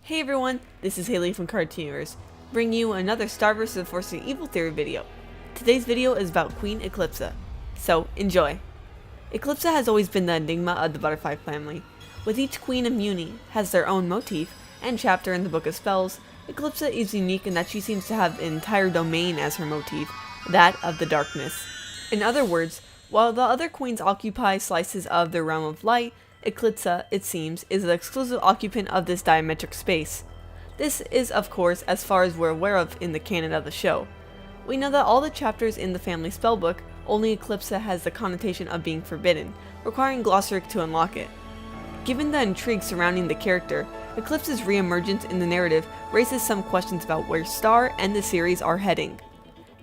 Hey everyone, this is Haley from Cartooners, bringing you another Star vs. Force of Evil theory video. Today's video is about Queen Eclipsa, so enjoy. Eclipsa has always been the enigma of the butterfly family. With each queen of Mewni has their own motif and chapter in the Book of Spells, Eclipsa is unique in that she seems to have an entire domain as her motif, that of the darkness. In other words, while the other queens occupy slices of the realm of light, Eclipsa, it seems, is the exclusive occupant of this diametric space. This is, of course, as far as we're aware of in the canon of the show. We know that all the chapters in the family spellbook, only Eclipsa has the connotation of being forbidden, requiring Glossaryck to unlock it. Given the intrigue surrounding the character, Eclipsa's re-emergence in the narrative raises some questions about where Star and the series are heading.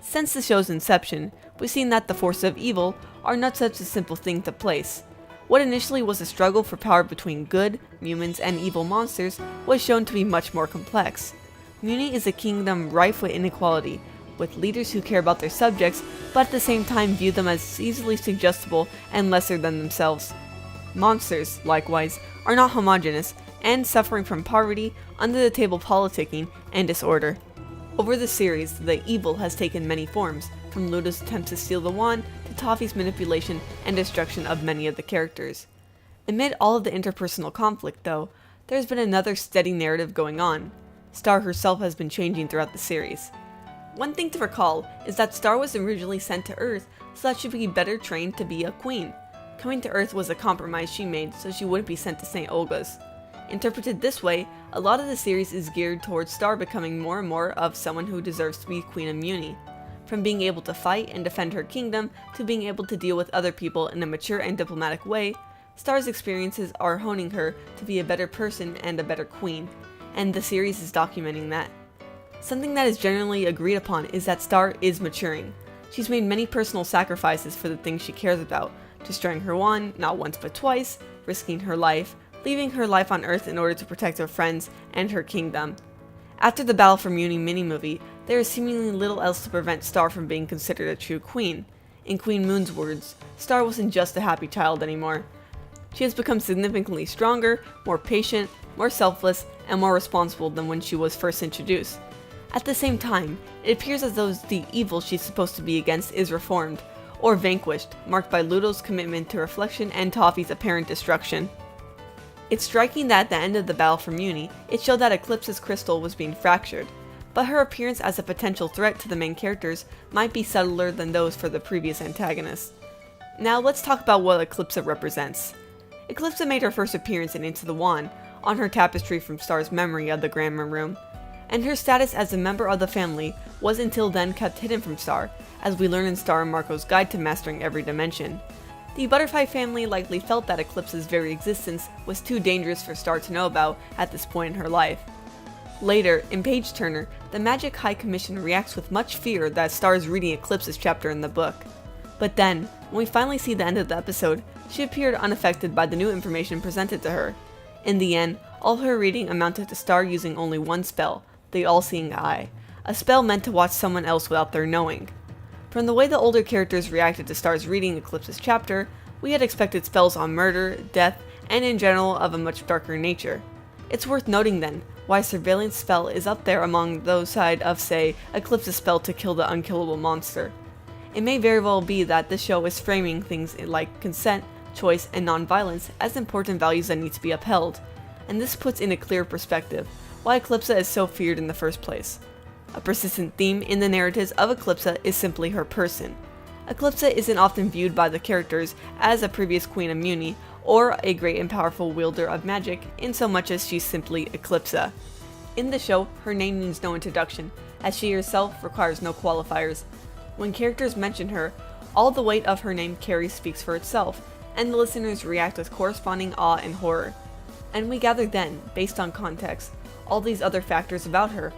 Since the show's inception, we've seen that the forces of evil are not such a simple thing to place. What initially was a struggle for power between good, humans, and evil monsters was shown to be much more complex. Mewni is a kingdom rife with inequality, with leaders who care about their subjects, but at the same time view them as easily suggestible and lesser than themselves. Monsters, likewise, are not homogeneous, and suffering from poverty, under-the-table politicking, and disorder. Over the series, the evil has taken many forms, from Ludo's attempt to steal the wand to Toffee's manipulation and destruction of many of the characters. Amid all of the interpersonal conflict, though, there's been another steady narrative going on. Star herself has been changing throughout the series. One thing to recall is that Star was originally sent to Earth so that she would be better trained to be a queen. Coming to Earth was a compromise she made so she wouldn't be sent to St. Olga's. Interpreted this way, a lot of the series is geared towards Star becoming more and more of someone who deserves to be Queen of Mewni. From being able to fight and defend her kingdom to being able to deal with other people in a mature and diplomatic way, Star's experiences are honing her to be a better person and a better queen, and the series is documenting that. Something that is generally agreed upon is that Star is maturing. She's made many personal sacrifices for the things she cares about, destroying her wand not once but twice, risking her life, leaving her life on Earth in order to protect her friends and her kingdom. After the Battle for Mewni mini-movie, there is seemingly little else to prevent Star from being considered a true queen. In Queen Moon's words, Star wasn't just a happy child anymore. She has become significantly stronger, more patient, more selfless, and more responsible than when she was first introduced. At the same time, it appears as though the evil she's supposed to be against is reformed, or vanquished, marked by Ludo's commitment to reflection and Toffee's apparent destruction. It's striking that at the end of the Battle for Mewni, it showed that Eclipsa's crystal was being fractured, but her appearance as a potential threat to the main characters might be subtler than those for the previous antagonists. Now let's talk about what Eclipsa represents. Eclipsa made her first appearance in Into the Wand, on her tapestry from Star's memory of the Grandma Room, and her status as a member of the family was until then kept hidden from Star, as we learn in Star and Marco's Guide to Mastering Every Dimension. The Butterfly family likely felt that Eclipsa's very existence was too dangerous for Star to know about at this point in her life. Later, in Page Turner, the Magic High Commission reacts with much fear that Star is reading Eclipsa's chapter in the book. But then, when we finally see the end of the episode, she appeared unaffected by the new information presented to her. In the end, all her reading amounted to Star using only one spell, the All-Seeing Eye, a spell meant to watch someone else without their knowing. From the way the older characters reacted to Star's reading Eclipsa's chapter, we had expected spells on murder, death, and in general of a much darker nature. It's worth noting then, why Surveillance spell is up there among those side of, say, Eclipsa's spell to kill the unkillable monster. It may very well be that this show is framing things like consent, choice, and non-violence as important values that need to be upheld, and this puts in a clear perspective why Eclipsa is so feared in the first place. A persistent theme in the narratives of Eclipsa is simply her person. Eclipsa isn't often viewed by the characters as a previous Queen of Mewni, or a great and powerful wielder of magic, in so much as she's simply Eclipsa. In the show, her name needs no introduction, as she herself requires no qualifiers. When characters mention her, all the weight of her name carries speaks for itself, and the listeners react with corresponding awe and horror. And we gather then, based on context, all these other factors about her.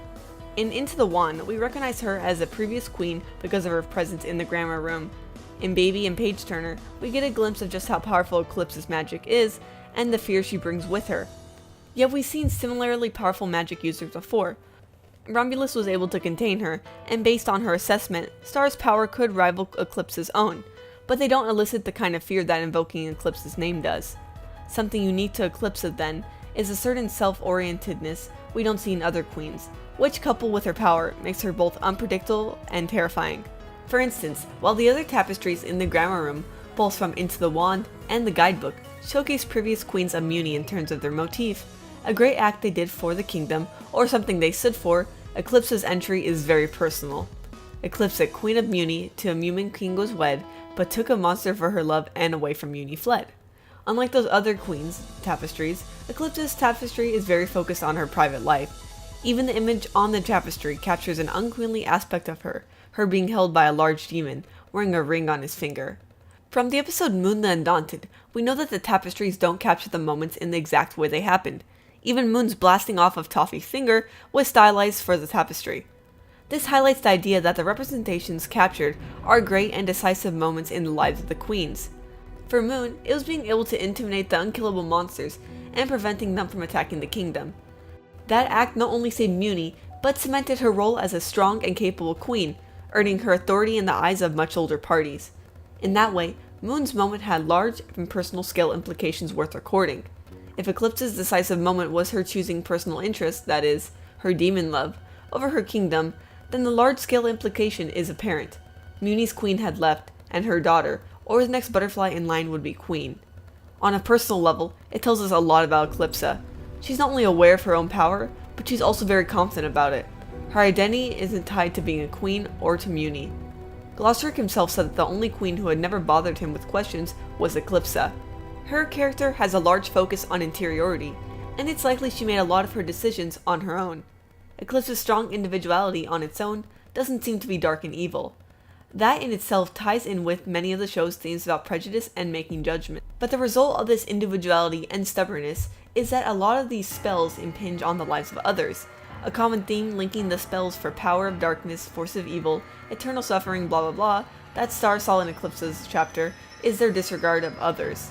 In Into the Wand, we recognize her as a previous queen because of her presence in the Grandma Room. In Baby and Page Turner, we get a glimpse of just how powerful Eclipsa's magic is, and the fear she brings with her. Yet we've seen similarly powerful magic users before. Romulus was able to contain her, and based on her assessment, Star's power could rival Eclipsa's own, but they don't elicit the kind of fear that invoking Eclipsa's name does. Something unique to Eclipsa then is a certain self-orientedness we don't see in other queens, which coupled with her power makes her both unpredictable and terrifying. For instance, while the other tapestries in the grammar room, both from Into the Wand and the guidebook, showcase previous queens of Mewni in terms of their motif, a great act they did for the kingdom, or something they stood for, Eclipsa's entry is very personal. Eclipsa, Queen of Mewni, to a Mewman king was wed, but took a monster for her love and away from Mewni fled. Unlike those other queens' tapestries, Eclipsa's tapestry is very focused on her private life. Even the image on the tapestry captures an unqueenly aspect of her being held by a large demon, wearing a ring on his finger. From the episode Moon the Undaunted, we know that the tapestries don't capture the moments in the exact way they happened. Even Moon's blasting off of Toffee's finger was stylized for the tapestry. This highlights the idea that the representations captured are great and decisive moments in the lives of the queens. For Moon, it was being able to intimidate the unkillable monsters and preventing them from attacking the kingdom. That act not only saved Mewni, but cemented her role as a strong and capable queen, earning her authority in the eyes of much older parties. In that way, Moon's moment had large and personal scale implications worth recording. If Eclipsa's decisive moment was her choosing personal interest, that is, her demon love, over her kingdom, then the large-scale implication is apparent. Mewni's queen had left, and her daughter, or the next butterfly in line, would be queen. On a personal level, it tells us a lot about Eclipsa. She's not only aware of her own power, but she's also very confident about it. Her identity isn't tied to being a queen or to Mewni. Glossaryck himself said that the only queen who had never bothered him with questions was Eclipsa. Her character has a large focus on interiority, and it's likely she made a lot of her decisions on her own. Eclipsa's strong individuality on its own doesn't seem to be dark and evil. That in itself ties in with many of the show's themes about prejudice and making judgment. But the result of this individuality and stubbornness is that a lot of these spells impinge on the lives of others. A common theme linking the spells for power of darkness, force of evil, eternal suffering, blah blah blah, that Star saw in Eclipsa's chapter, is their disregard of others.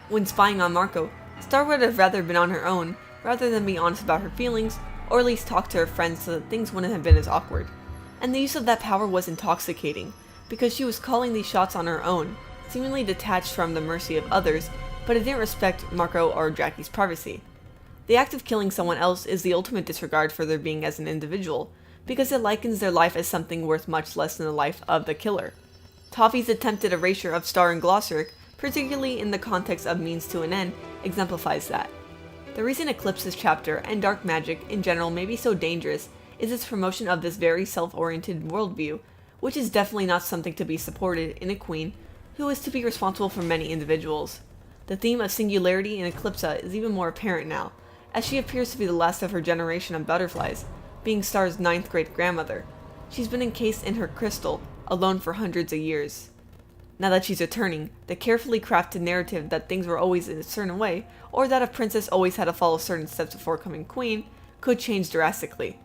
When spying on Marco, Star would have rather been on her own, rather than be honest about her feelings, or at least talk to her friends so that things wouldn't have been as awkward. And the use of that power was intoxicating, because she was calling these shots on her own, seemingly detached from the mercy of others, but it didn't respect Marco or Jackie's privacy. The act of killing someone else is the ultimate disregard for their being as an individual, because it likens their life as something worth much less than the life of the killer. Toffee's attempted erasure of Star and Glossaryck, particularly in the context of means to an end, exemplifies that. The reason Eclipsa's chapter and dark magic in general may be so dangerous is its promotion of this very self-oriented worldview, which is definitely not something to be supported in a queen who is to be responsible for many individuals. The theme of singularity in Eclipsa is even more apparent now, as she appears to be the last of her generation of butterflies, being Star's 9th great-grandmother. She's been encased in her crystal, alone for hundreds of years. Now that she's returning, the carefully crafted narrative that things were always in a certain way, or that a princess always had to follow certain steps before becoming queen, could change drastically.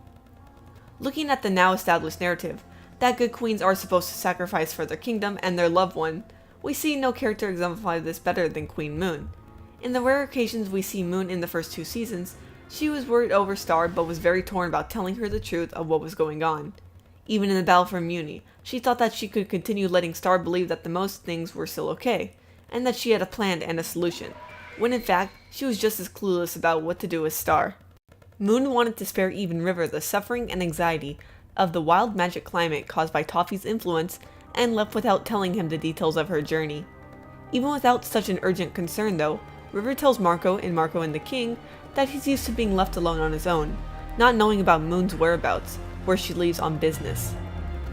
Looking at the now established narrative, that good queens are supposed to sacrifice for their kingdom and their loved one, we see no character exemplify this better than Queen Moon. In the rare occasions we see Moon in the first 2 seasons, she was worried over Star but was very torn about telling her the truth of what was going on. Even in the battle for Mewni, she thought that she could continue letting Star believe that the most things were still okay, and that she had a plan and a solution, when in fact, she was just as clueless about what to do with Star. Moon wanted to spare even River the suffering and anxiety of the wild magic climate caused by Toffee's influence, and left without telling him the details of her journey. Even without such an urgent concern though, River tells Marco in Marco and the King that he's used to being left alone on his own, not knowing about Moon's whereabouts, where she leaves on business.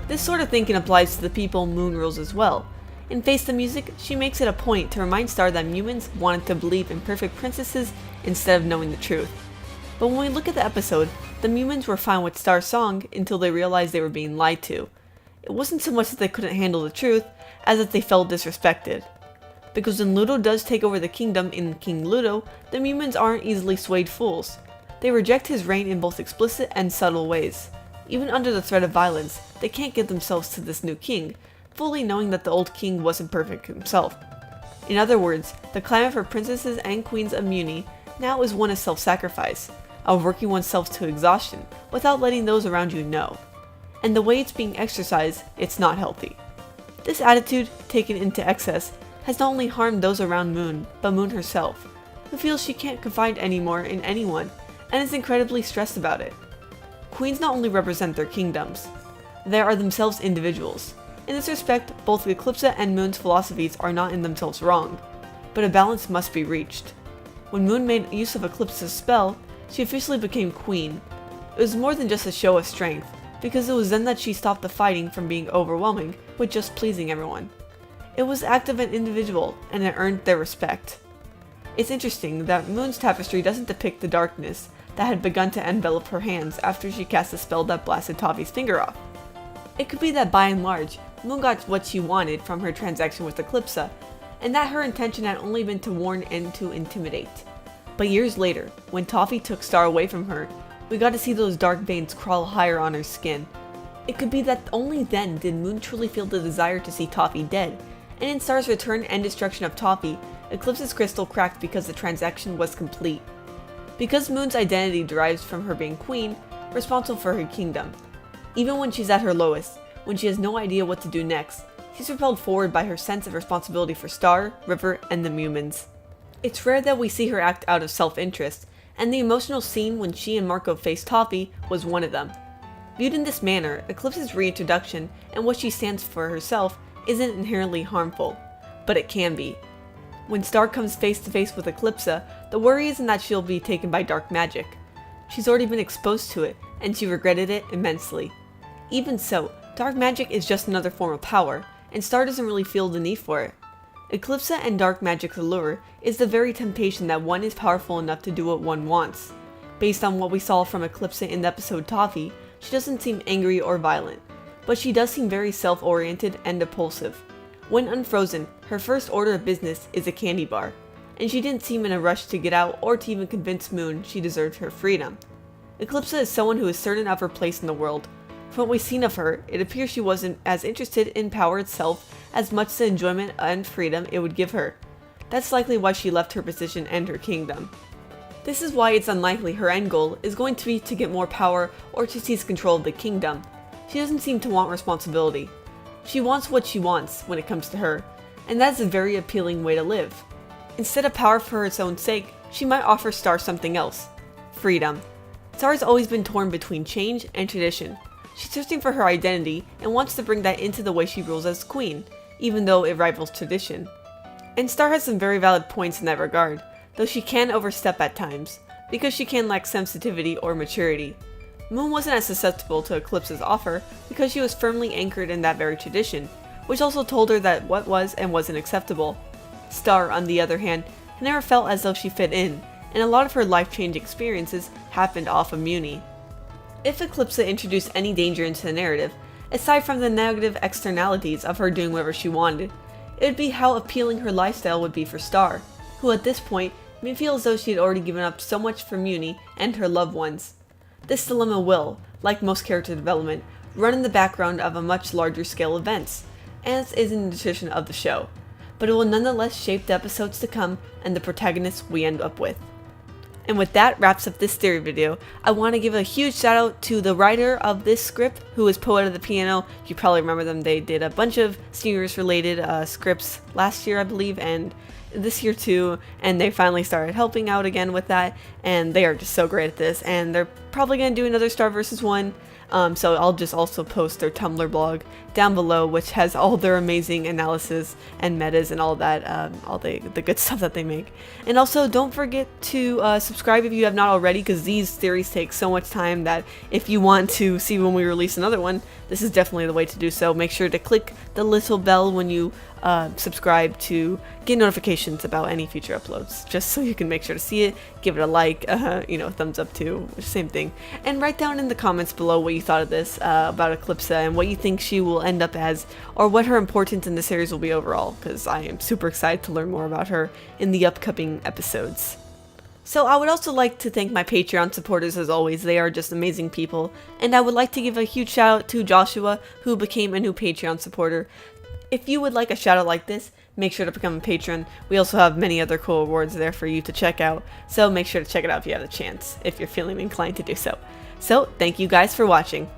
This sort of thinking applies to the people Moon rules as well. In Face the Music, she makes it a point to remind Star that humans wanted to believe in perfect princesses instead of knowing the truth. But when we look at the episode, the Mewmans were fine with Star's song until they realized they were being lied to. It wasn't so much that they couldn't handle the truth, as that they felt disrespected. Because when Ludo does take over the kingdom in King Ludo, the Mewmans aren't easily swayed fools. They reject his reign in both explicit and subtle ways. Even under the threat of violence, they can't give themselves to this new king, fully knowing that the old king wasn't perfect himself. In other words, the climate for princesses and queens of Mewni now is one of self-sacrifice, of working oneself to exhaustion without letting those around you know. And the way it's being exercised, it's not healthy. This attitude, taken into excess, has not only harmed those around Moon, but Moon herself, who feels she can't confide anymore in anyone, and is incredibly stressed about it. Queens not only represent their kingdoms, they are themselves individuals. In this respect, both Eclipsa and Moon's philosophies are not in themselves wrong, but a balance must be reached. When Moon made use of Eclipsa's spell, she officially became queen. It was more than just a show of strength, because it was then that she stopped the fighting from being overwhelming with just pleasing everyone. It was the act of an individual, and it earned their respect. It's interesting that Moon's tapestry doesn't depict the darkness that had begun to envelop her hands after she cast a spell that blasted Toffee's finger off. It could be that by and large, Moon got what she wanted from her transaction with Eclipsa, and that her intention had only been to warn and to intimidate. But years later, when Toffee took Star away from her, we got to see those dark veins crawl higher on her skin. It could be that only then did Moon truly feel the desire to see Toffee dead, and in Star's return and destruction of Toffee, Eclipsa's crystal cracked because the transaction was complete. Because Moon's identity derives from her being queen, responsible for her kingdom. Even when she's at her lowest, when she has no idea what to do next, she's propelled forward by her sense of responsibility for Star, River, and the Mewmans. It's rare that we see her act out of self-interest, and the emotional scene when she and Marco faced Toffee was one of them. Viewed in this manner, Eclipsa's reintroduction and what she stands for herself isn't inherently harmful, but it can be. When Star comes face to face with Eclipsa, the worry isn't that she'll be taken by dark magic. She's already been exposed to it, and she regretted it immensely. Even so, dark magic is just another form of power, and Star doesn't really feel the need for it. Eclipsa and dark magic's allure is the very temptation that one is powerful enough to do what one wants. Based on what we saw from Eclipsa in the episode Toffee, she doesn't seem angry or violent, but she does seem very self-oriented and impulsive. When unfrozen, her first order of business is a candy bar, and she didn't seem in a rush to get out or to even convince Moon she deserved her freedom. Eclipsa is someone who is certain of her place in the world. From what we've seen of her, it appears she wasn't as interested in power itself as much the enjoyment and freedom it would give her. That's likely why she left her position and her kingdom. This is why it's unlikely her end goal is going to be to get more power or to seize control of the kingdom. She doesn't seem to want responsibility. She wants what she wants when it comes to her, and that's a very appealing way to live. Instead of power for its own sake, she might offer Star something else: freedom. Star has always been torn between change and tradition. She's searching for her identity and wants to bring that into the way she rules as queen, even though it rivals tradition. And Star has some very valid points in that regard, though she can overstep at times, because she can lack sensitivity or maturity. Moon wasn't as susceptible to Eclipsa's offer because she was firmly anchored in that very tradition, which also told her that what was and wasn't acceptable. Star, on the other hand, had never felt as though she fit in, and a lot of her life-changing experiences happened off of Mewni. If Eclipsa introduced any danger into the narrative, aside from the negative externalities of her doing whatever she wanted, it would be how appealing her lifestyle would be for Star, who at this point may feel as though she had already given up so much for Mewni and her loved ones. This dilemma will, like most character development, run in the background of a much larger scale events, as is in the tradition of the show, but it will nonetheless shape the episodes to come and the protagonists we end up with. And with that wraps up this theory video. I want to give a huge shout out to the writer of this script, who is Poet of the Piano. You probably remember them. They did a bunch of Seniors related scripts last year, I believe, and this year too, and they finally started helping out again with that, and they are just so great at this, and they're probably going to do another Star vs. 1. So I'll just also post their Tumblr blog down below, which has all their amazing analysis and metas and all that, all the good stuff that they make. And also don't forget to subscribe if you have not already, because these theories take so much time that if you want to see when we release another one, this is definitely the way to do so. Make sure to click the little bell when you subscribe to get notifications about any future uploads, just so you can make sure to see it. Give it a like, thumbs up too, same thing, and write down in the comments below what you thought of this about Eclipsa and what you think she will end up as, or what her importance in the series will be overall, because I am super excited to learn more about her in the upcoming episodes. So I would also like to thank my Patreon supporters as always. They are just amazing people, and I would like to give a huge shout out to Joshua, who became a new Patreon supporter. If you would like a shout out like this, make sure to become a patron. We also have many other cool awards there for you to check out, so make sure to check it out if you have the chance, if you're feeling inclined to do so. So, thank you guys for watching.